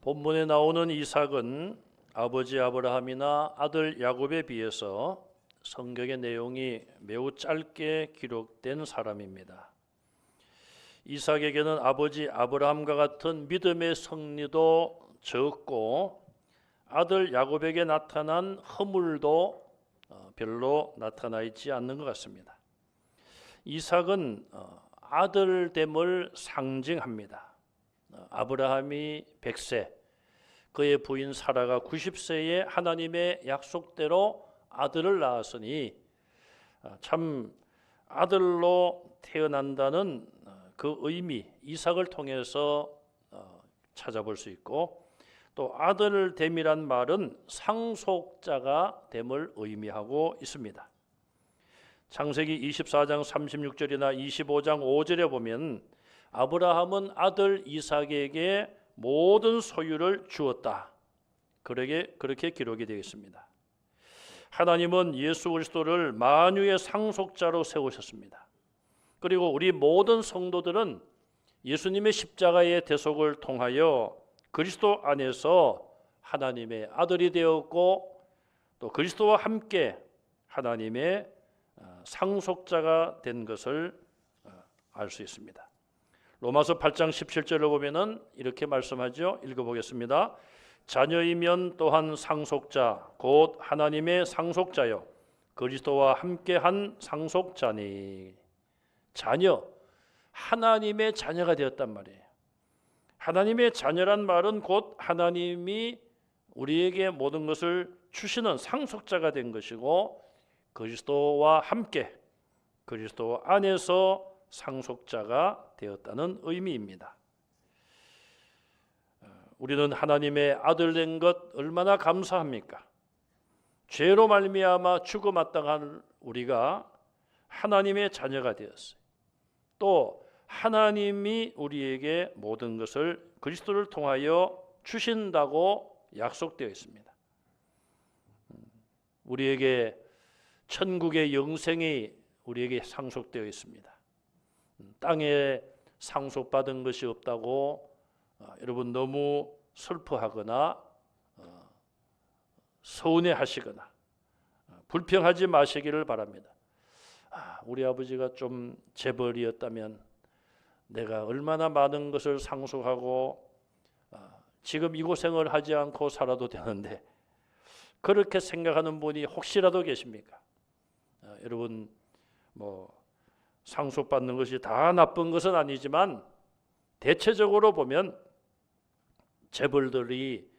본문에 나오는 이삭은 아버지 아브라함이나 아들 야곱에 비해서 성경의 내용이 매우 짧게 기록된 사람입니다. 이삭에게는 아버지 아브라함과 같은 믿음의 승리도 적고 아들 야곱에게 나타난 허물도 별로 나타나 있지 않는 것 같습니다. 이삭은 아들됨을 상징합니다. 아브라함이 100세, 그의 부인 사라가 90세에 하나님의 약속대로 아들을 낳았으니 참 아들로 태어난다는 그 의미, 이삭을 통해서 찾아볼 수 있고, 또 아들됨이란 말은 상속자가 됨을 의미하고 있습니다. 창세기 24장 36절이나 25장 5절에 보면 아브라함은 아들 이삭에게 모든 소유를 주었다, 그렇게 기록이 되어 있습니다. 하나님은 예수 그리스도를 만유의 상속자로 세우셨습니다. 그리고 우리 모든 성도들은 예수님의 십자가의 대속을 통하여 그리스도 안에서 하나님의 아들이 되었고, 또 그리스도와 함께 하나님의 상속자가 된 것을 알 수 있습니다. 로마서 8장 17절을 보면은 이렇게 말씀하죠. 읽어보겠습니다. 자녀이면 또한 상속자 곧 하나님의 상속자요 그리스도와 함께한 상속자니. 자녀, 하나님의 자녀가 되었단 말이에요. 하나님의 자녀란 말은 곧 하나님이 우리에게 모든 것을 주시는 상속자가 된 것이고, 그리스도와 함께 그리스도 안에서 상속자가 되었다는 의미입니다. 우리는 하나님의 아들 된 것 얼마나 감사합니까? 죄로 말미암아 죽어마땅한 우리가 하나님의 자녀가 되었어요. 또 하나님이 우리에게 모든 것을 그리스도를 통하여 주신다고 약속되어 있습니다. 우리에게 천국의 영생이 우리에게 상속되어 있습니다. 땅에 상속받은 것이 없다고 여러분 너무 슬퍼하거나 서운해하시거나 불평하지 마시기를 바랍니다. 우리 아버지가 좀 재벌이었다면 내가 얼마나 많은 것을 상속하고 지금 이 고생을 하지 않고 살아도 되는데, 그렇게 생각하는 분이 혹시라도 계십니까? 여러분, 상속받는 것이 다 나쁜 것은 아니지만 대체적으로 보면 재벌들이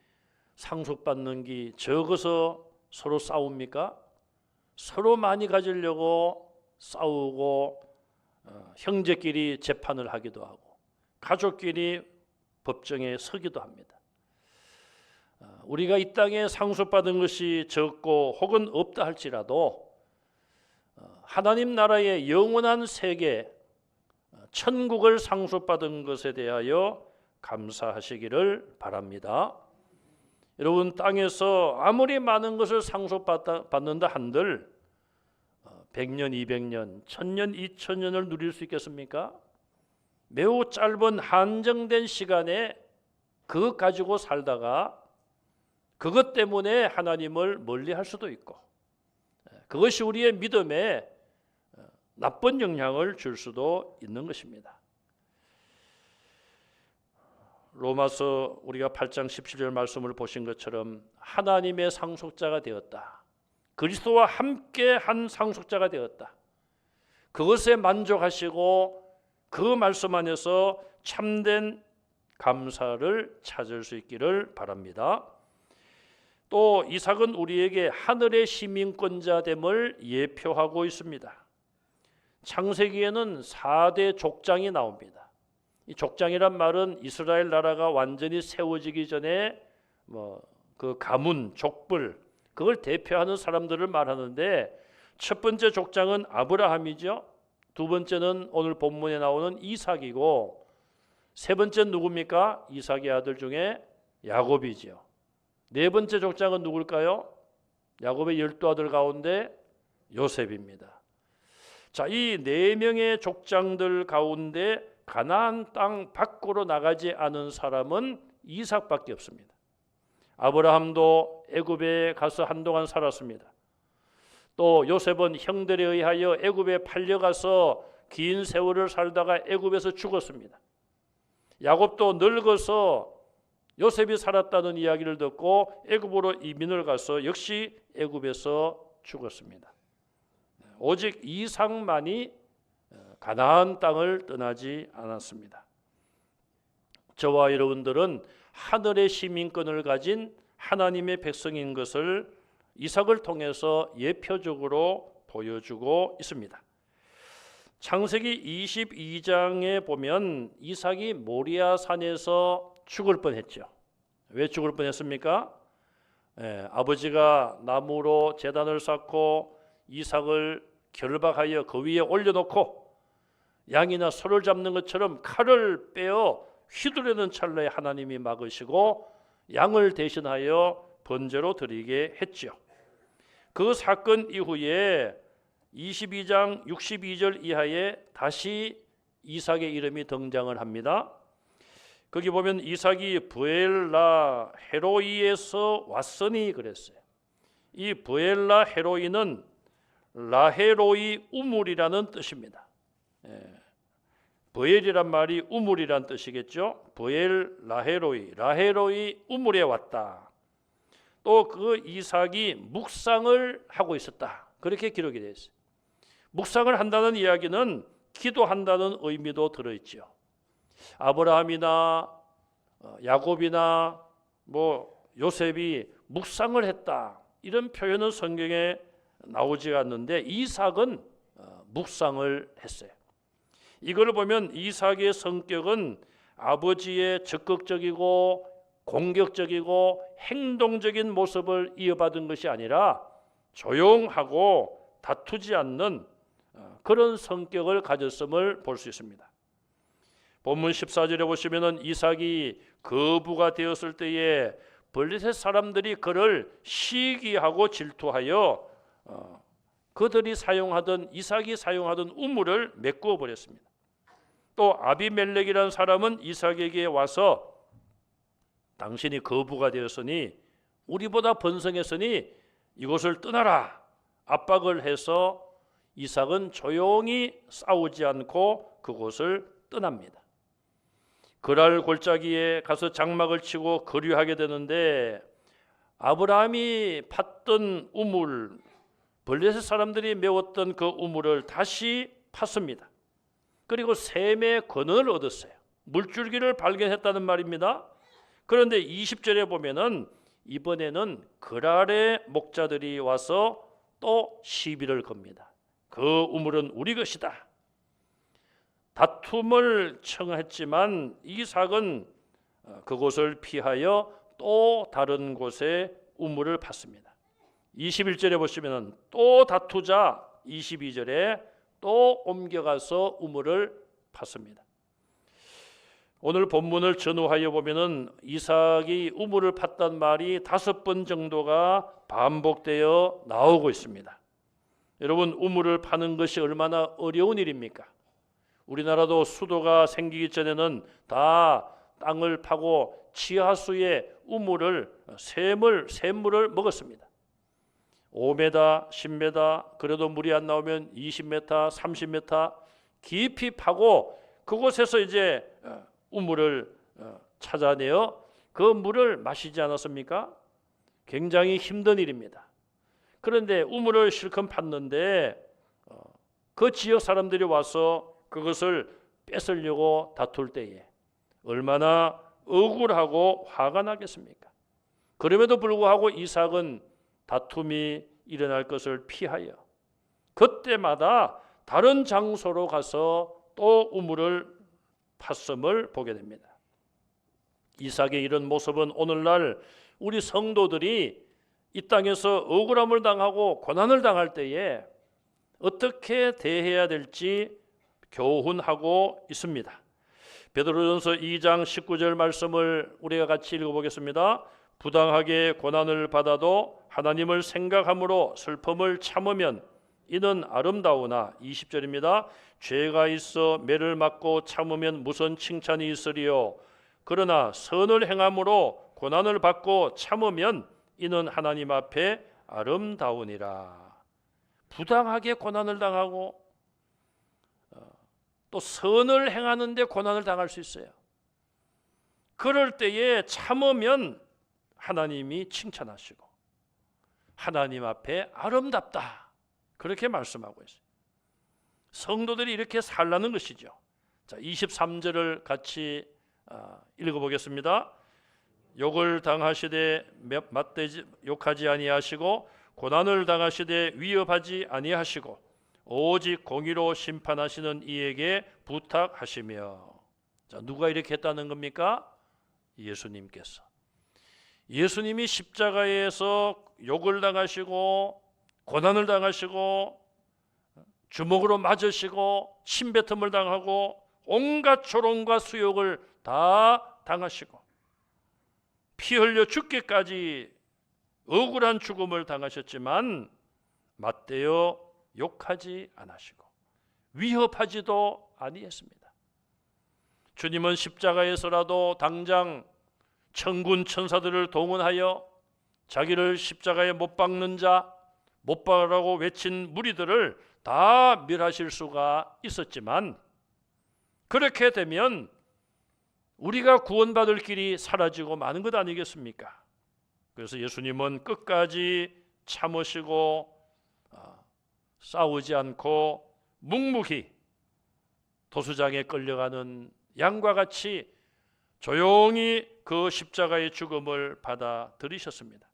상속받는 게 적어서 서로 싸웁니까? 서로 많이 가지려고 싸우고 형제끼리 재판을 하기도 하고 가족끼리 법정에 서기도 합니다. 우리가 이 땅에 상속받은 것이 적고 혹은 없다 할지라도 하나님 나라의 영원한 세계, 천국을 상속받은 것에 대하여 감사하시기를 바랍니다. 여러분, 땅에서 아무리 많은 것을 상속받는다 한들 100년, 200년, 1000년, 2000년을 누릴 수 있겠습니까? 매우 짧은 한정된 시간에 그것 가지고 살다가 그것 때문에 하나님을 멀리할 수도 있고, 그것이 우리의 믿음에 나쁜 영향을 줄 수도 있는 것입니다. 로마서 우리가 8장 17절 말씀을 보신 것처럼 하나님의 상속자가 되었다, 그리스도와 함께 한 상속자가 되었다, 그것에 만족하시고 그 말씀 안에서 참된 감사를 찾을 수 있기를 바랍니다. 또 이삭은 우리에게 하늘의 시민권자됨을 예표하고 있습니다. 창세기에는 4대 족장이 나옵니다. 이 족장이란 말은 이스라엘 나라가 완전히 세워지기 전에 그 가문, 족불, 그걸 대표하는 사람들을 말하는데, 첫 번째 족장은 아브라함이죠. 두 번째는 오늘 본문에 나오는 이삭이고, 세 번째는 누굽니까? 이삭의 아들 중에 야곱이죠. 네 번째 족장은 누굴까요? 야곱의 12아들 가운데 요셉입니다. 자, 이 네 명의 족장들 가운데 가나안 땅 밖으로 나가지 않은 사람은 이삭밖에 없습니다. 아브라함도 애굽에 가서 한동안 살았습니다. 또 요셉은 형들에 의하여 애굽에 팔려가서 긴 세월을 살다가 애굽에서 죽었습니다. 야곱도 늙어서 요셉이 살았다는 이야기를 듣고 애굽으로 이민을 가서 역시 애굽에서 죽었습니다. 오직 이삭만이 가나안 땅을 떠나지 않았습니다. 저와 여러분들은 하늘의 시민권을 가진 하나님의 백성인 것을 이삭을 통해서 예표적으로 보여주고 있습니다. 창세기 22장에 보면 이삭이 모리아 산에서 죽을 뻔했죠. 왜 죽을 뻔했습니까? 아버지가 나무로 제단을 쌓고 이삭을 결박하여 그 위에 올려놓고 양이나 소를 잡는 것처럼 칼을 빼어 휘두르는 찰나에 하나님이 막으시고 양을 대신하여 번제로 드리게 했죠. 그 사건 이후에 22장 62절 이하에 다시 이삭의 이름이 등장을 합니다. 거기 보면 이삭이 브엘라 헤로이에서 왔으니 그랬어요. 이 브엘라 헤로이는 라헤로이 우물이라는 뜻입니다. 브엘이란 말이 우물이란 뜻이겠죠. 브엘 라헤로이, 라헤로이 우물에 왔다. 또 그 이삭이 묵상을 하고 있었다. 그렇게 기록이 되어 있어요. 묵상을 한다는 이야기는 기도한다는 의미도 들어있죠. 아브라함이나 야곱이나 요셉이 묵상을 했다. 이런 표현은 성경에 나오지 않는데 이삭은 묵상을 했어요. 이걸 보면 이삭의 성격은 아버지의 적극적이고 공격적이고 행동적인 모습을 이어받은 것이 아니라 조용하고 다투지 않는 그런 성격을 가졌음을 볼 수 있습니다. 본문 14절에 보시면은 이삭이 거부가 되었을 때에 블레셋 사람들이 그를 시기하고 질투하여 이삭이 사용하던 우물을 메꾸어 버렸습니다. 또 아비멜렉이라는 사람은 이삭에게 와서 당신이 거부가 되었으니 우리보다 번성했으니 이곳을 떠나라 압박을 해서 이삭은 조용히 싸우지 않고 그곳을 떠납니다. 그랄 골짜기에 가서 장막을 치고 거류하게 되는데 아브라함이 팠던 우물, 블레셋 사람들이 메웠던 그 우물을 다시 팠습니다. 그리고 샘의 근원을 얻었어요. 물줄기를 발견했다는 말입니다. 그런데 20절에 보면은 이번에는 그랄의 목자들이 와서 또 시비를 겁니다. 그 우물은 우리 것이다. 다툼을 청했지만 이삭은 그곳을 피하여 또 다른 곳에 우물을 팠습니다. 21절에 보시면 또 다투자 22절에 또 옮겨가서 우물을 팠습니다. 오늘 본문을 전후하여 보면은 이삭이 우물을 팠단 말이 5번 정도가 반복되어 나오고 있습니다. 여러분, 우물을 파는 것이 얼마나 어려운 일입니까? 우리나라도 수도가 생기기 전에는 다 땅을 파고 지하수에 우물을 샘물을 먹었습니다. 5m, 10m, 그래도 물이 안 나오면 20m, 30m 깊이 파고 그곳에서 이제 우물을 찾아내어 그 물을 마시지 않았습니까? 굉장히 힘든 일입니다. 그런데 우물을 실컷 팠는데 그 지역 사람들이 와서 그것을 뺏으려고 다툴 때에 얼마나 억울하고 화가 나겠습니까? 그럼에도 불구하고 이삭은 다툼이 일어날 것을 피하여 그때마다 다른 장소로 가서 또 우물을 팠음을 보게 됩니다. 이삭의 이런 모습은 오늘날 우리 성도들이 이 땅에서 억울함을 당하고 고난을 당할 때에 어떻게 대해야 될지 교훈하고 있습니다. 베드로전서 2장 19절 말씀을 우리가 같이 읽어보겠습니다. 부당하게 고난을 받아도 하나님을 생각함으로 슬픔을 참으면 이는 아름다우나 20절입니다. 죄가 있어 매를 맞고 참으면 무슨 칭찬이 있으리요. 그러나 선을 행함으로 고난을 받고 참으면 이는 하나님 앞에 아름다우니라. 부당하게 고난을 당하고 또 선을 행하는데 고난을 당할 수 있어요. 그럴 때에 참으면 하나님이 칭찬하시고 하나님 앞에 아름답다, 그렇게 말씀하고 있어요. 성도들이 이렇게 살라는 것이죠. 자, 23절을 같이 읽어보겠습니다. 욕을 당하시되 맞대지 욕하지 아니하시고 고난을 당하시되 위협하지 아니하시고 오직 공의로 심판하시는 이에게 부탁하시며. 자, 누가 이렇게 했다는 겁니까? 예수님께서. 예수님이 십자가에서 욕을 당하시고 고난을 당하시고 주먹으로 맞으시고 침뱉음을 당하고 온갖 조롱과 수욕을 다 당하시고 피 흘려 죽기까지 억울한 죽음을 당하셨지만 맞대어 욕하지 않으시고 위협하지도 아니했습니다. 주님은 십자가에서라도 당장 천군 천사들을 동원하여 자기를 십자가에 못 박는 자, 못 박으라고 외친 무리들을 다 멸하실 수가 있었지만 그렇게 되면 우리가 구원받을 길이 사라지고 마는 것 아니겠습니까? 그래서 예수님은 끝까지 참으시고 싸우지 않고 묵묵히 도수장에 끌려가는 양과 같이 조용히 그 십자가의 죽음을 받아들이셨습니다.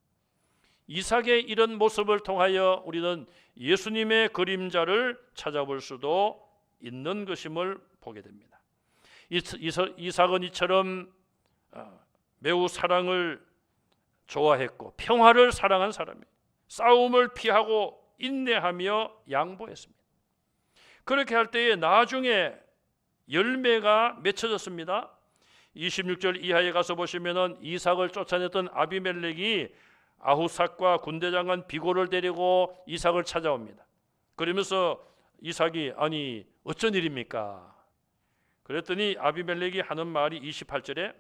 이삭의 이런 모습을 통하여 우리는 예수님의 그림자를 찾아볼 수도 있는 것임을 보게 됩니다. 이삭은 이처럼 매우 사랑을 좋아했고 평화를 사랑한 사람이에요. 싸움을 피하고 인내하며 양보했습니다. 그렇게 할 때에 나중에 열매가 맺혀졌습니다. 26절 이하에 가서 보시면은 이삭을 쫓아냈던 아비멜렉이 아후삭과 군대장관 비골을 데리고 이삭을 찾아옵니다. 그러면서 이삭이 아니 어쩐 일입니까? 그랬더니 아비멜렉이 하는 말이 28절에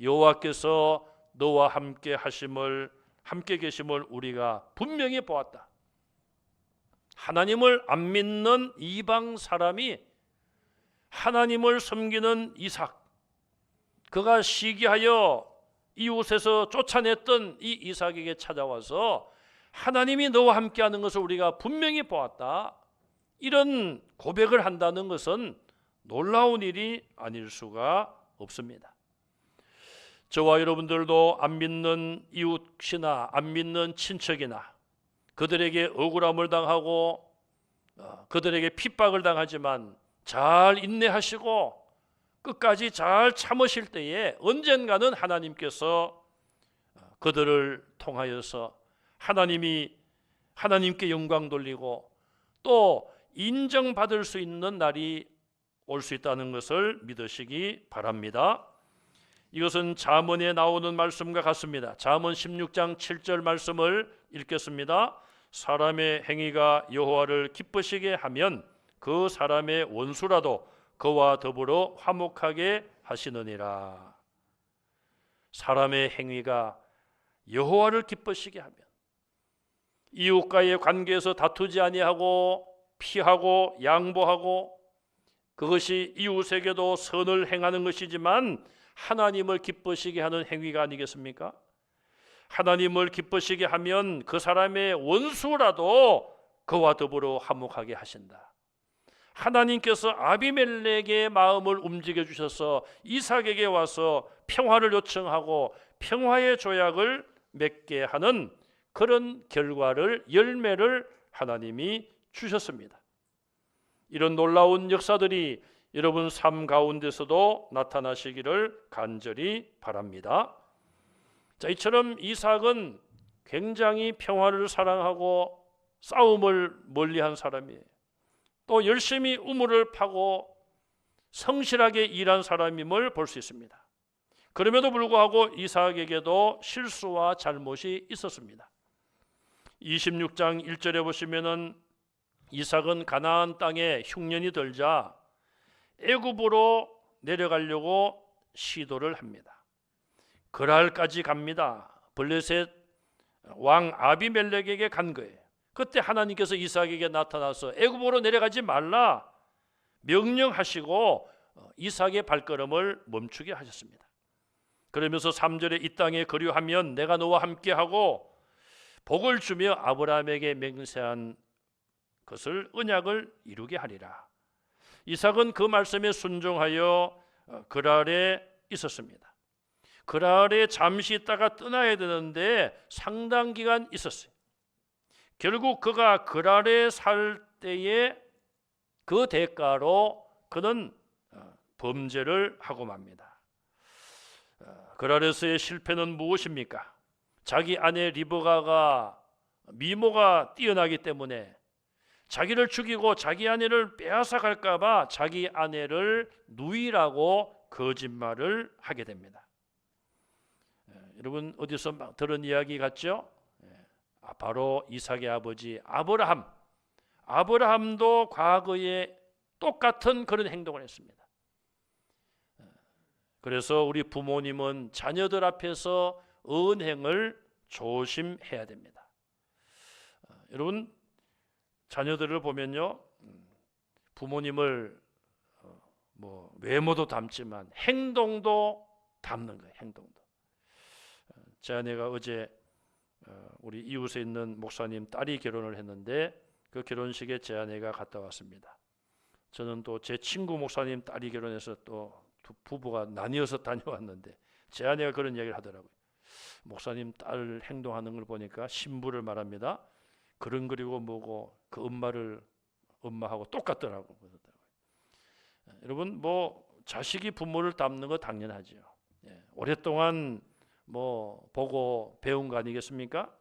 여호와께서 너와 함께 계심을 우리가 분명히 보았다. 하나님을 안 믿는 이방 사람이 하나님을 섬기는 이삭, 그가 시기하여 이웃에서 쫓아냈던 이 이삭에게 찾아와서 하나님이 너와 함께하는 것을 우리가 분명히 보았다, 이런 고백을 한다는 것은 놀라운 일이 아닐 수가 없습니다. 저와 여러분들도 안 믿는 이웃이나 안 믿는 친척이나 그들에게 억울함을 당하고 그들에게 핍박을 당하지만 잘 인내하시고 끝까지 잘 참으실 때에 언젠가는 하나님께서 그들을 통하여서 하나님께 영광 돌리고 또 인정받을 수 있는 날이 올 수 있다는 것을 믿으시기 바랍니다. 이것은 잠언에 나오는 말씀과 같습니다. 잠언 16장 7절 말씀을 읽겠습니다. 사람의 행위가 여호와를 기쁘시게 하면 그 사람의 원수라도 그와 더불어 화목하게 하시느니라. 사람의 행위가 여호와를 기쁘시게 하면 이웃과의 관계에서 다투지 아니하고 피하고 양보하고 그것이 이웃에게도 선을 행하는 것이지만 하나님을 기쁘시게 하는 행위가 아니겠습니까? 하나님을 기쁘시게 하면 그 사람의 원수라도 그와 더불어 화목하게 하신다. 하나님께서 아비멜렉의 마음을 움직여 주셔서 이삭에게 와서 평화를 요청하고 평화의 조약을 맺게 하는 그런 열매를 하나님이 주셨습니다. 이런 놀라운 역사들이 여러분 삶 가운데서도 나타나시기를 간절히 바랍니다. 자, 이처럼 이삭은 굉장히 평화를 사랑하고 싸움을 멀리한 사람이에요. 또 열심히 우물을 파고 성실하게 일한 사람임을 볼 수 있습니다. 그럼에도 불구하고 이삭에게도 실수와 잘못이 있었습니다. 26장 1절에 보시면은 이삭은 가나안 땅에 흉년이 들자 애굽으로 내려가려고 시도를 합니다. 그랄까지 갑니다. 블레셋 왕 아비멜렉에게 간 거예요. 그때 하나님께서 이삭에게 나타나서 애굽으로 내려가지 말라 명령하시고 이삭의 발걸음을 멈추게 하셨습니다. 그러면서 3절에 이 땅에 거류하면 내가 너와 함께하고 복을 주며 아브라함에게 맹세한 것을 언약을 이루게 하리라. 이삭은 그 말씀에 순종하여 그랄에 있었습니다. 그랄에 잠시 있다가 떠나야 되는데 상당 기간 있었어요. 결국 그가 그랄에 살 때에 그 대가로 그는 범죄를 하고 맙니다. 그랄에서의 실패는 무엇입니까? 자기 아내 리브가가 미모가 뛰어나기 때문에 자기를 죽이고 자기 아내를 빼앗아 갈까 봐 자기 아내를 누이라고 거짓말을 하게 됩니다. 여러분 어디서 막 들은 이야기 같죠? 바로 이삭의 아버지 아브라함도 과거에 똑같은 그런 행동을 했습니다. 그래서 우리 부모님은 자녀들 앞에서 언행을 조심해야 됩니다. 여러분 자녀들을 보면요, 부모님을 외모도 닮지만 행동도 닮는 거예요. 행동도. 제 아내가 어제 우리 이웃에 있는 목사님 딸이 결혼을 했는데 그 결혼식에 제 아내가 갔다 왔습니다. 저는 또 제 친구 목사님 딸이 결혼해서 또 두 부부가 나뉘어서 다녀왔는데 제 아내가 그런 이야기를 하더라고요. 목사님 딸 행동하는 걸 보니까 신부를 말합니다. 그리고 뭐고 그 엄마하고 똑같더라고. 여러분 자식이 부모를 닮는 거 당연하죠. 오랫동안 보고 배운 거 아니겠습니까?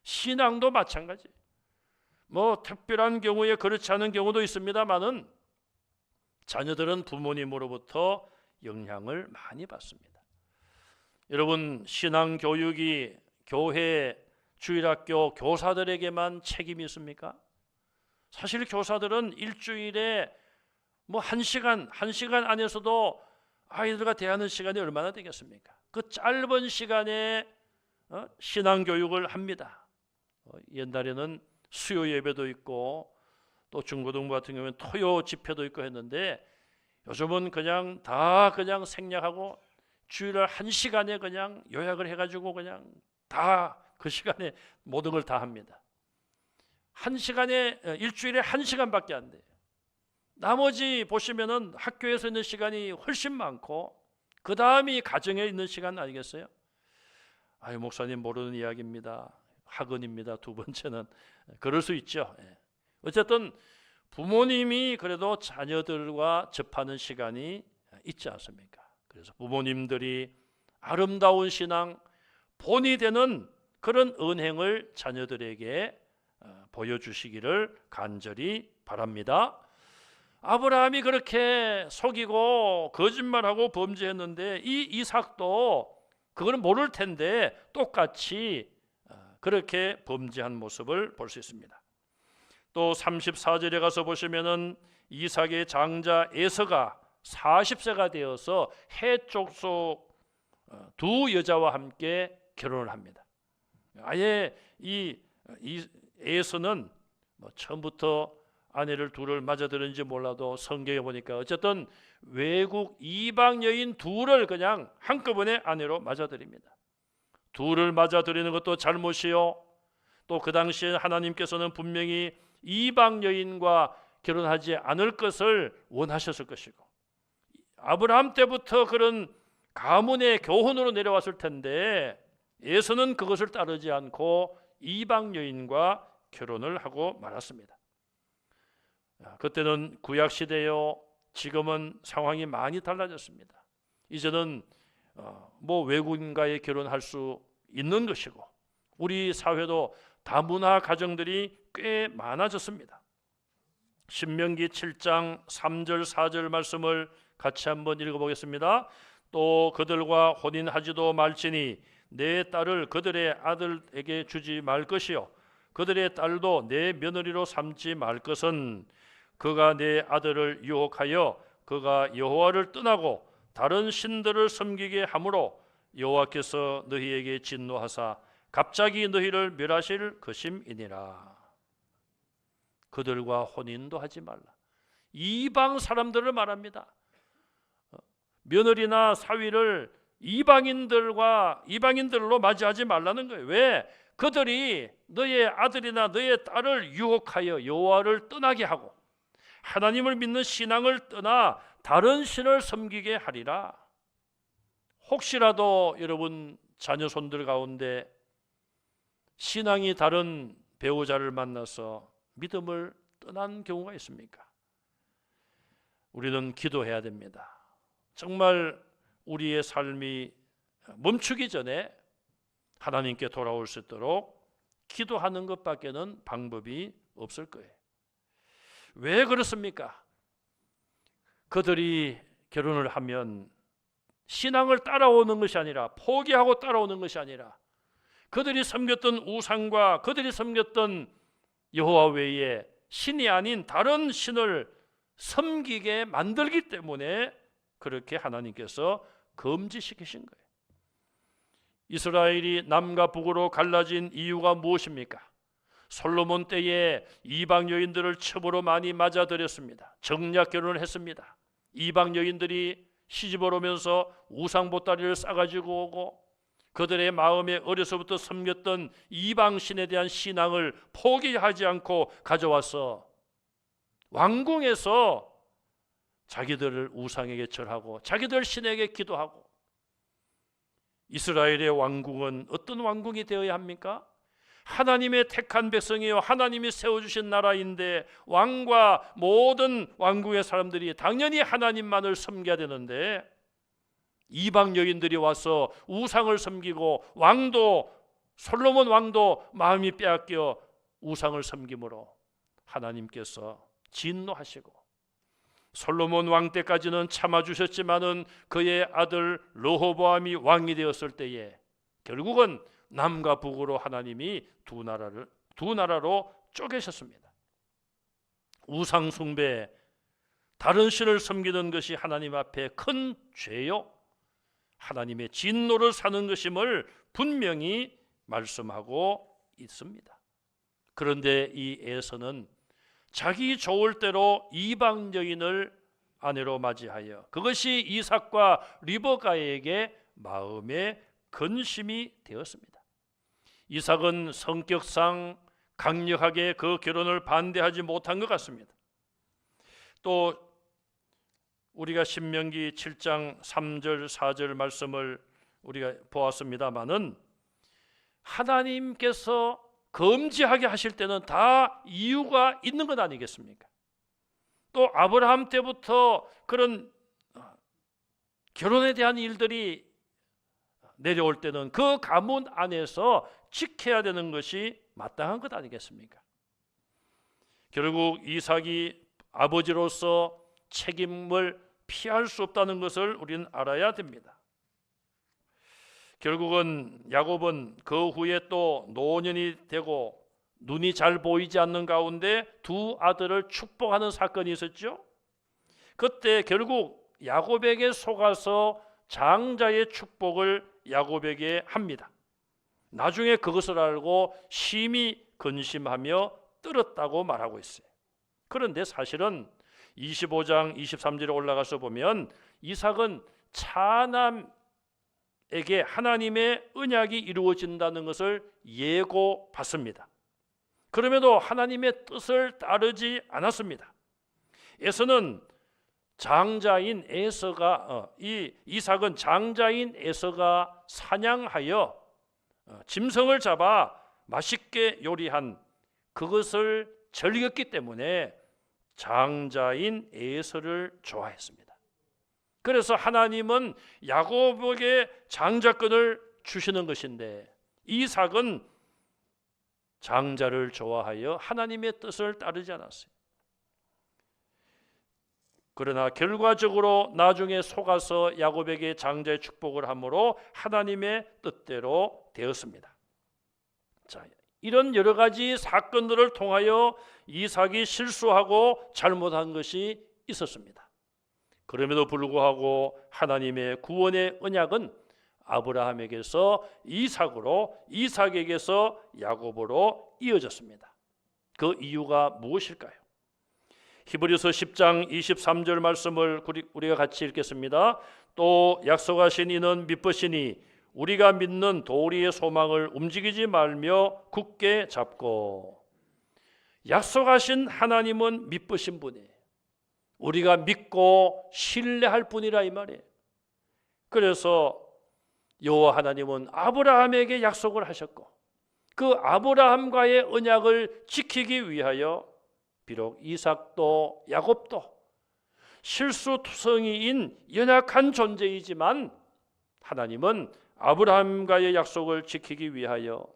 신앙도 마찬가지. 특별한 경우에 그렇지 않은 경우도 있습니다만은 자녀들은 부모님으로부터 영향을 많이 받습니다. 여러분 신앙 교육이 교회 주일학교 교사들에게만 책임이 있습니까? 사실 교사들은 일주일에 1시간 안에서도 아이들과 대하는 시간이 얼마나 되겠습니까? 그 짧은 시간에 신앙 교육을 합니다. 옛날에는 수요 예배도 있고 또 중고등부 같은 경우는 토요 집회도 있고 했는데 요즘은 그냥 생략하고 주일날 1시간에 그냥 요약을 해가지고 그냥 다 그 시간에 모든 걸 다 합니다. 일주일에 1시간밖에 안 돼요. 나머지 보시면은 학교에서 있는 시간이 훨씬 많고 그 다음이 가정에 있는 시간 아니겠어요? 목사님 모르는 이야기입니다. 학원입니다. 두 번째는 그럴 수 있죠. 어쨌든 부모님이 그래도 자녀들과 접하는 시간이 있지 않습니까? 그래서 부모님들이 아름다운 신앙, 본이 되는 그런 언행을 자녀들에게 보여주시기를 간절히 바랍니다. 아브라함이 그렇게 속이고 거짓말하고 범죄했는데 이 이삭도 그거는 모를 텐데 똑같이 그렇게 범죄한 모습을 볼 수 있습니다. 또 34절에 가서 보시면은 이삭의 장자 에서가 40세가 되어서 해 족속 두 여자와 함께 결혼을 합니다. 아예 이 에서는 처음부터 아내를 둘을 맞아들였는지 몰라도 성경에 보니까 어쨌든 외국 이방 여인 둘을 그냥 한꺼번에 아내로 맞아들입니다. 둘을 맞아들이는 것도 잘못이요. 또 그 당시에 하나님께서는 분명히 이방 여인과 결혼하지 않을 것을 원하셨을 것이고 아브라함 때부터 그런 가문의 교훈으로 내려왔을 텐데 에서는 그것을 따르지 않고 이방 여인과 결혼을 하고 말았습니다. 그때는 구약 시대요. 지금은 상황이 많이 달라졌습니다. 이제는 외국인과의 결혼할 수 있는 것이고 우리 사회도 다문화 가정들이 꽤 많아졌습니다. 신명기 7장 3절 4절 말씀을 같이 한번 읽어보겠습니다. 또 그들과 혼인하지도 말지니 내 딸을 그들의 아들에게 주지 말 것이요 그들의 딸도 내 며느리로 삼지 말 것은 그가 내 아들을 유혹하여 그가 여호와를 떠나고 다른 신들을 섬기게 함으로 여호와께서 너희에게 진노하사 갑자기 너희를 멸하실 것임이니라. 그들과 혼인도 하지 말라. 이방 사람들을 말합니다. 며느리나 사위를 이방인들로 맞이하지 말라는 거예요. 왜? 그들이 너의 아들이나 너의 딸을 유혹하여 여호와를 떠나게 하고 하나님을 믿는 신앙을 떠나 다른 신을 섬기게 하리라. 혹시라도 여러분 자녀 손들 가운데 신앙이 다른 배우자를 만나서 믿음을 떠난 경우가 있습니까? 우리는 기도해야 됩니다. 정말 우리의 삶이 멈추기 전에 하나님께 돌아올 수 있도록 기도하는 것밖에는 방법이 없을 거예요. 왜 그렇습니까? 그들이 결혼을 하면 신앙을 따라오는 것이 아니라, 포기하고 따라오는 것이 아니라, 그들이 섬겼던 우상과 그들이 섬겼던 여호와 외에 신이 아닌 다른 신을 섬기게 만들기 때문에 그렇게 하나님께서 금지시키신 거예요. 이스라엘이 남과 북으로 갈라진 이유가 무엇입니까? 솔로몬 때에 이방 여인들을 첩으로 많이 맞아들였습니다. 정략 결혼을 했습니다. 이방 여인들이 시집을 오면서 우상 보따리를 싸가지고 오고 그들의 마음에 어려서부터 섬겼던 이방 신에 대한 신앙을 포기하지 않고 가져와서 왕궁에서 자기들을 우상에게 절하고 자기들 신에게 기도하고. 이스라엘의 왕궁은 어떤 왕궁이 되어야 합니까? 하나님의 택한 백성이요 하나님이 세워주신 나라인데 왕과 모든 왕궁의 사람들이 당연히 하나님만을 섬겨야 되는데 이방 여인들이 와서 우상을 섬기고 솔로몬 왕도 마음이 빼앗겨 우상을 섬김으로 하나님께서 진노하시고, 솔로몬 왕 때까지는 참아주셨지만은 그의 아들 르호보암이 왕이 되었을 때에 결국은 남과 북으로 하나님이 두 나라로 쪼개셨습니다. 우상 숭배, 다른 신을 섬기는 것이 하나님 앞에 큰 죄요 하나님의 진노를 사는 것임을 분명히 말씀하고 있습니다. 그런데 이 에서는 자기 좋을 대로 이방 여인을 아내로 맞이하여 그것이 이삭과 리브가에게 마음의 근심이 되었습니다. 이삭은 성격상 강력하게 그 결혼을 반대하지 못한 것 같습니다. 또 우리가 신명기 7장 3절 4절 말씀을 우리가 보았습니다마는 하나님께서 금지하게 하실 때는 다 이유가 있는 것 아니겠습니까? 또 아브라함 때부터 그런 결혼에 대한 일들이 내려올 때는 그 가문 안에서 지켜야 되는 것이 마땅한 것 아니겠습니까? 결국 이삭이 아버지로서 책임을 피할 수 없다는 것을 우리는 알아야 됩니다. 결국은 야곱은 그 후에 또 노년이 되고 눈이 잘 보이지 않는 가운데 두 아들을 축복하는 사건이 있었죠. 그때 결국 야곱에게 속아서 장자의 축복을 야곱에게 합니다. 나중에 그것을 알고 심히 근심하며 떨었다고 말하고 있어요. 그런데 사실은 25장 23절에 올라가서 보면 이삭은 차남에게 하나님의 언약이 이루어진다는 것을 예고받습니다. 그럼에도 하나님의 뜻을 따르지 않았습니다. 에서는 장자인 이삭은 장자인 에서가 사냥하여 짐승을 잡아 맛있게 요리한 그것을 즐겼기 때문에 장자인 에서를 좋아했습니다. 그래서 하나님은 야곱에게 장자권을 주시는 것인데 이삭은 장자를 좋아하여 하나님의 뜻을 따르지 않았어요. 그러나 결과적으로 나중에 속아서 야곱에게 장자의 축복을 함으로 하나님의 뜻대로 되었습니다. 자, 이런 여러 가지 사건들을 통하여 이삭이 실수하고 잘못한 것이 있었습니다. 그럼에도 불구하고 하나님의 구원의 언약은 아브라함에게서 이삭으로, 이삭에게서 야곱으로 이어졌습니다. 그 이유가 무엇일까요? 히브리서 10장 23절 말씀을 우리가 같이 읽겠습니다. 또 약속하신 이는 믿으시니 우리가 믿는 도리의 소망을 움직이지 말며 굳게 잡고. 약속하신 하나님은 믿으신 분이에요. 우리가 믿고 신뢰할 분이라 이 말이에요. 그래서 여호와 하나님은 아브라함에게 약속을 하셨고 그 아브라함과의 언약을 지키기 위하여 비록 이삭도 야곱도 실수투성이인 연약한 존재이지만 하나님은 아브라함과의 약속을 지키기 위하여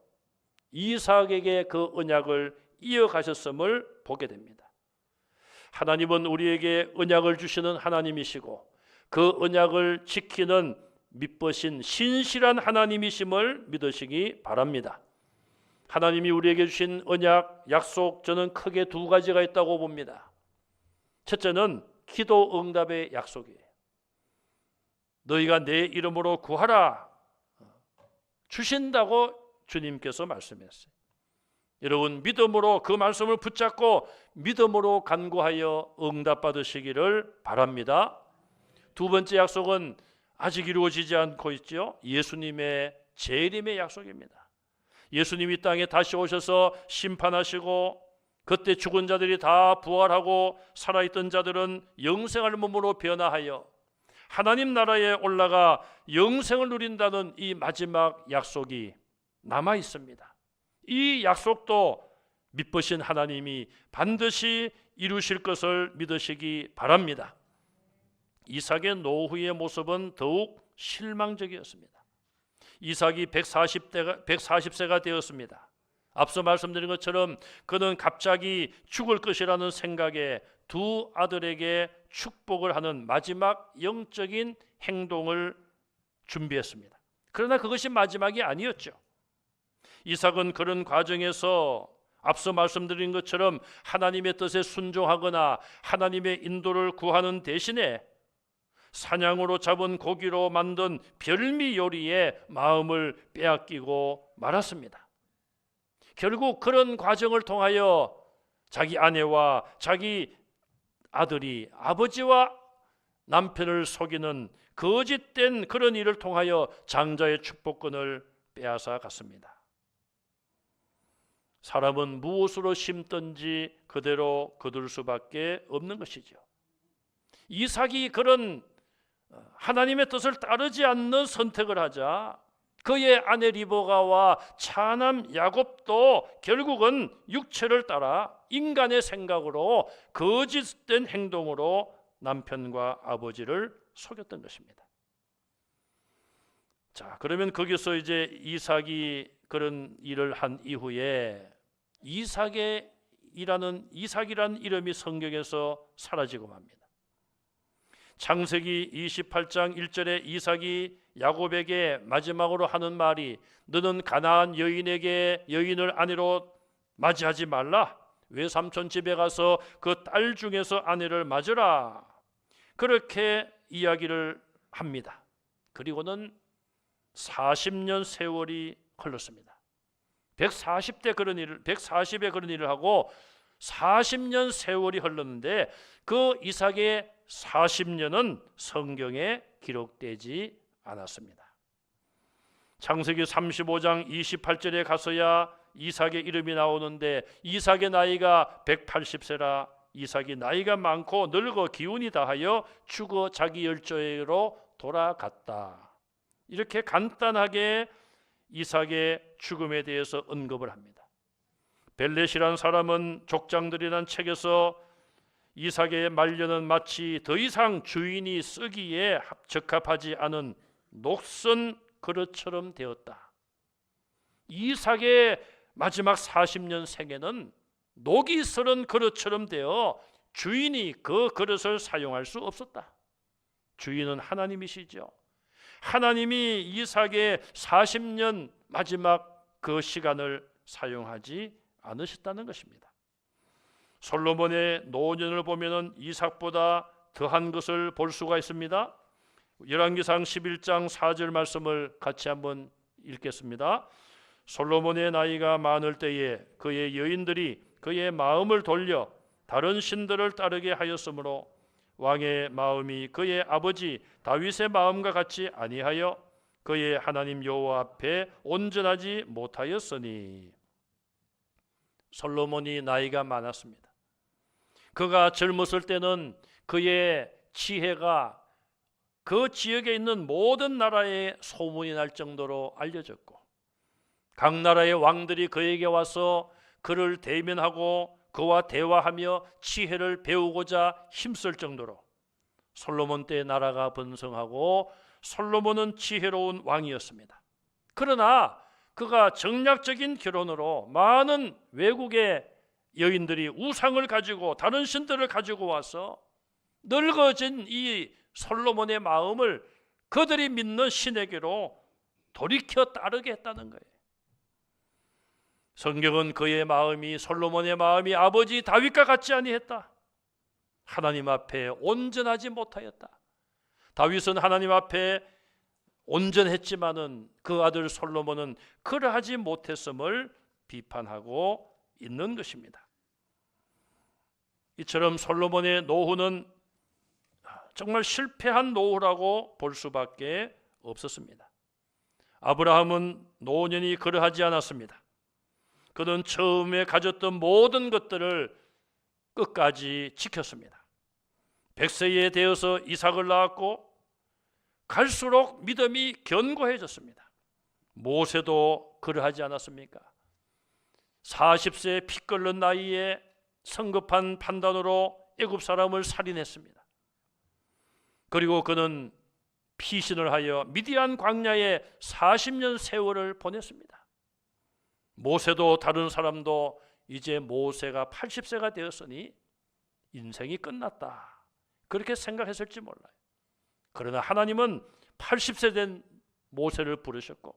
이삭에게 그 언약을 이어가셨음을 보게 됩니다. 하나님은 우리에게 언약을 주시는 하나님이시고 그 언약을 지키는 믿으신 신실한 하나님이심을 믿으시기 바랍니다. 하나님이 우리에게 주신 언약, 약속, 저는 크게 두 가지가 있다고 봅니다. 첫째는 기도 응답의 약속이에요. 너희가 내 이름으로 구하라 주신다고 주님께서 말씀했어요. 여러분 믿음으로 그 말씀을 붙잡고 믿음으로 간구하여 응답받으시기를 바랍니다. 두 번째 약속은 아직 이루어지지 않고 있죠. 예수님의 재림의 약속입니다. 예수님이 땅에 다시 오셔서 심판하시고 그때 죽은 자들이 다 부활하고 살아있던 자들은 영생할 몸으로 변화하여 하나님 나라에 올라가 영생을 누린다는 이 마지막 약속이 남아 있습니다. 이 약속도 믿으신 하나님이 반드시 이루실 것을 믿으시기 바랍니다. 이삭의 노후의 모습은 더욱 실망적이었습니다. 이삭이 140세가 되었습니다. 앞서 말씀드린 것처럼 그는 갑자기 죽을 것이라는 생각에 두 아들에게 축복을 하는 마지막 영적인 행동을 준비했습니다. 그러나 그것이 마지막이 아니었죠. 이삭은 그런 과정에서 앞서 말씀드린 것처럼 하나님의 뜻에 순종하거나 하나님의 인도를 구하는 대신에 사냥으로 잡은 고기로 만든 별미 요리에 마음을 빼앗기고 말았습니다. 결국 그런 과정을 통하여 자기 아내와 자기 아들이 아버지와 남편을 속이는 거짓된 그런 일을 통하여 장자의 축복권을 빼앗아 갔습니다. 사람은 무엇으로 심든지 그대로 거둘 수밖에 없는 것이죠. 이삭이 그런 하나님의 뜻을 따르지 않는 선택을 하자 그의 아내 리브가와 차남 야곱도 결국은 육체를 따라 인간의 생각으로 거짓된 행동으로 남편과 아버지를 속였던 것입니다. 자, 그러면 거기서 이제 이삭이 그런 일을 한 이후에 이삭이라는 이름이 성경에서 사라지고 맙니다. 창세기 28장 1절에 이삭이 야곱에게 마지막으로 하는 말이 너는 가나안 여인을 아내로 맞이하지 말라. 외삼촌 집에 가서 그 딸 중에서 아내를 맞으라. 그렇게 이야기를 합니다. 그리고는 40년 세월이 흘렀습니다. 140의 그런 일을 하고 40년 세월이 흘렀는데 그 이삭의 40년은 성경에 기록되지 않았습니다. 창세기 35장 28절에 가서야 이삭의 이름이 나오는데 이삭의 나이가 180세라 이삭이 나이가 많고 늙어 기운이 다하여 죽어 자기 열조에로 돌아갔다. 이렇게 간단하게 이삭의 죽음에 대해서 언급을 합니다. 벨렛이라는 사람은 족장들이라는 책에서 이삭의 말년은 마치 더 이상 주인이 쓰기에 적합하지 않은 녹슨 그릇처럼 되었다. 이삭의 마지막 40년 생애는 녹이 슬은 그릇처럼 되어 주인이 그 그릇을 사용할 수 없었다. 주인은 하나님이시죠. 하나님이 이삭의 40년 마지막 그 시간을 사용하지 않으셨다는 것입니다. 솔로몬의 노년을 보면은 이삭보다 더한 것을 볼 수가 있습니다. 열왕기상 11장 4절 말씀을 같이 한번 읽겠습니다. 솔로몬의 나이가 많을 때에 그의 여인들이 그의 마음을 돌려 다른 신들을 따르게 하였으므로 왕의 마음이 그의 아버지 다윗의 마음과 같이 아니하여 그의 하나님 여호와 앞에 온전하지 못하였으니. 솔로몬이 나이가 많았습니다. 그가 젊었을 때는 그의 지혜가 그 지역에 있는 모든 나라에 소문이 날 정도로 알려졌고, 각 나라의 왕들이 그에게 와서 그를 대면하고 그와 대화하며 지혜를 배우고자 힘쓸 정도로 솔로몬 때 나라가 번성하고 솔로몬은 지혜로운 왕이었습니다. 그러나 그가 정략적인 결혼으로 많은 외국의 여인들이 우상을 가지고 다른 신들을 가지고 와서 늙어진 이 솔로몬의 마음을 그들이 믿는 신에게로 돌이켜 따르게 했다는 거예요. 성경은 그의 마음이 솔로몬의 마음이 아버지 다윗과 같지 아니했다. 하나님 앞에 온전하지 못하였다. 다윗은 하나님 앞에 온전했지만은 그 아들 솔로몬은 그러하지 못했음을 비판하고 있는 것입니다. 이처럼 솔로몬의 노후는 정말 실패한 노후라고 볼 수밖에 없었습니다. 아브라함은 노년이 그러하지 않았습니다. 그는 처음에 가졌던 모든 것들을 끝까지 지켰습니다. 100세에 되어서 이삭을 낳았고 갈수록 믿음이 견고해졌습니다. 모세도 그러하지 않았습니까? 40세 피 끓는 나이에 성급한 판단으로 애굽 사람을 살인했습니다. 그리고 그는 피신을 하여 미디안 광야에 40년 세월을 보냈습니다. 모세도 다른 사람도 이제 모세가 80세가 되었으니 인생이 끝났다, 그렇게 생각했을지 몰라요. 그러나 하나님은 80세 된 모세를 부르셨고,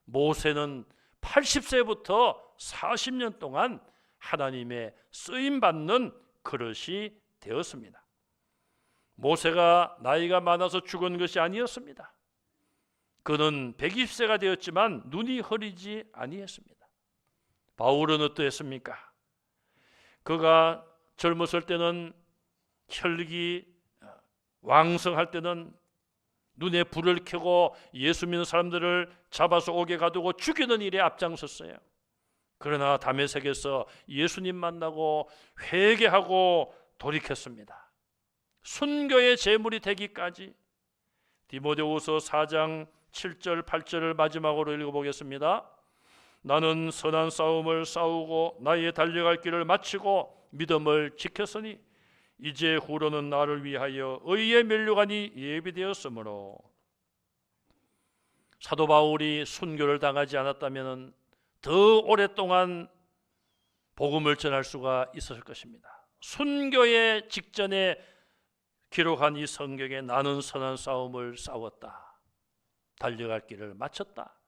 모세는 80세부터 40년 동안 하나님의 쓰임받는 그릇이 되었습니다. 모세가 나이가 많아서 죽은 것이 아니었습니다. 그는 120세가 되었지만 눈이 흐리지 아니했습니다. 바울은 어떠했습니까? 그가 젊었을 때는 혈기 왕성할 때는 눈에 불을 켜고 예수 믿는 사람들을 잡아서 옥에 가두고 죽이는 일에 앞장섰어요. 그러나 다메섹에서 예수님 만나고 회개하고 돌이켰습니다. 순교의 제물이 되기까지. 디모데후서 4장 7절 8절을 마지막으로 읽어보겠습니다. 나는 선한 싸움을 싸우고 나의 달려갈 길을 마치고 믿음을 지켰으니 이제 후로는 나를 위하여 의의 면류관이 예비되었으므로. 사도 바울이 순교를 당하지 않았다면 더 오랫동안 복음을 전할 수가 있었을 것입니다. 순교의 직전에 기록한 이 성경에 나는 선한 싸움을 싸웠다, 달려갈 길을 마쳤다,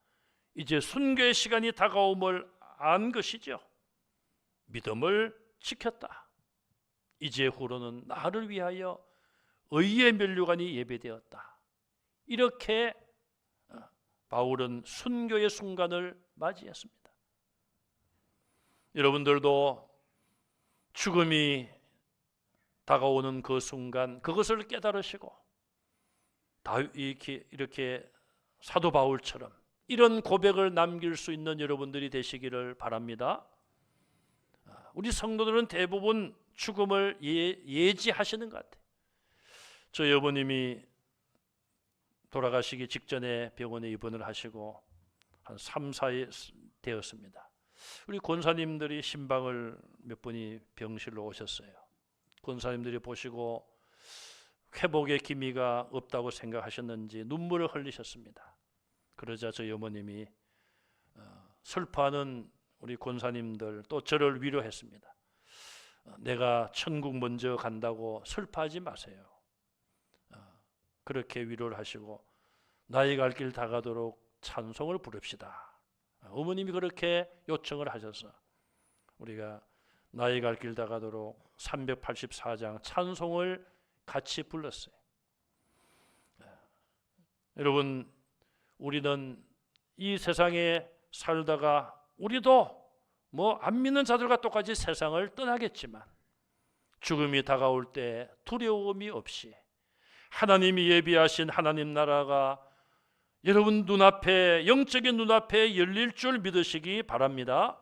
이제 순교의 시간이 다가옴을 안 것이죠. 믿음을 지켰다. 이제 후로는 나를 위하여 의의 면류관이 예배되었다. 이렇게 바울은 순교의 순간을 맞이했습니다. 여러분들도 죽음이 다가오는 그 순간 그것을 깨달으시고 이렇게 사도 바울처럼 이런 고백을 남길 수 있는 여러분들이 되시기를 바랍니다. 우리 성도들은 대부분 죽음을 예지하시는 것 같아요. 저희 어머님이 돌아가시기 직전에 병원에 입원을 하시고 한 3, 4일 되었습니다. 우리 권사님들이 신방을 몇 분이 병실로 오셨어요. 권사님들이 보시고 회복의 기미가 없다고 생각하셨는지 눈물을 흘리셨습니다. 그러자 저희 어머님이 슬퍼하는 우리 권사님들 또 저를 위로했습니다. 내가 천국 먼저 간다고 슬퍼하지 마세요. 그렇게 위로를 하시고 나의 갈 길 다가도록 찬송을 부릅시다. 어머님이 그렇게 요청을 하셔서 우리가 나의 갈 길 다가도록 384장 찬송을 같이 불렀어요. 여러분, 우리는 이 세상에 살다가 우리도 뭐 안 믿는 자들과 똑같이 세상을 떠나겠지만 죽음이 다가올 때 두려움이 없이 하나님이 예비하신 하나님 나라가 여러분 눈앞에, 영적인 눈앞에 열릴 줄 믿으시기 바랍니다.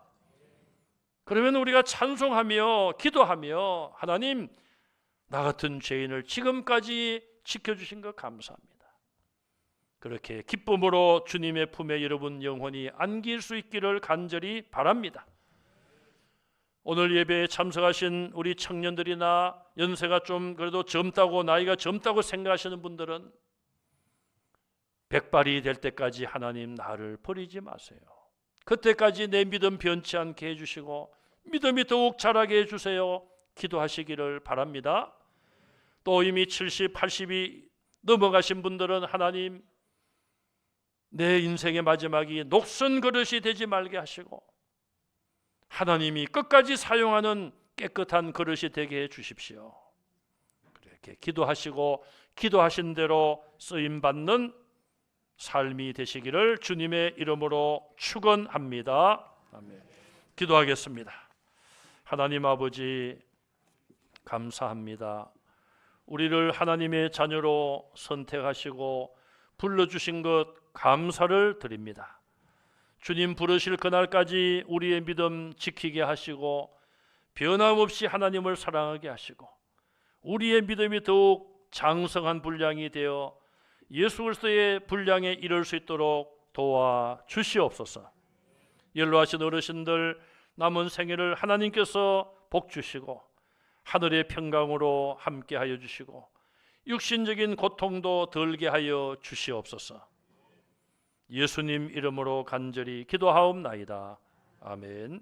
그러면 우리가 찬송하며 기도하며 하나님, 나 같은 죄인을 지금까지 지켜주신 것 감사합니다. 그렇게 기쁨으로 주님의 품에 여러분 영혼이 안길 수 있기를 간절히 바랍니다. 오늘 예배에 참석하신 우리 청년들이나 연세가 좀 그래도 젊다고, 나이가 젊다고 생각하시는 분들은 백발이 될 때까지 하나님 나를 버리지 마세요. 그때까지 내 믿음 변치 않게 해주시고 믿음이 더욱 자라게 해주세요. 기도하시기를 바랍니다. 또 이미 70, 80이 넘어가신 분들은 하나님, 내 인생의 마지막이 녹슨 그릇이 되지 말게 하시고 하나님이 끝까지 사용하는 깨끗한 그릇이 되게 해 주십시오. 그렇게 기도하시고 기도하신 대로 쓰임받는 삶이 되시기를 주님의 이름으로 축원합니다. 아멘. 기도하겠습니다. 하나님 아버지, 감사합니다. 우리를 하나님의 자녀로 선택하시고 불러주신 것 감사를 드립니다. 주님 부르실 그날까지 우리의 믿음 지키게 하시고 변함없이 하나님을 사랑하게 하시고 우리의 믿음이 더욱 장성한 분량이 되어 예수 그리스도의 분량에 이를 수 있도록 도와주시옵소서. 연로하신 어르신들 남은 생애를 하나님께서 복 주시고 하늘의 평강으로 함께하여 주시고 육신적인 고통도 덜게 하여 주시옵소서. 예수님 이름으로 간절히 기도하옵나이다. 아멘.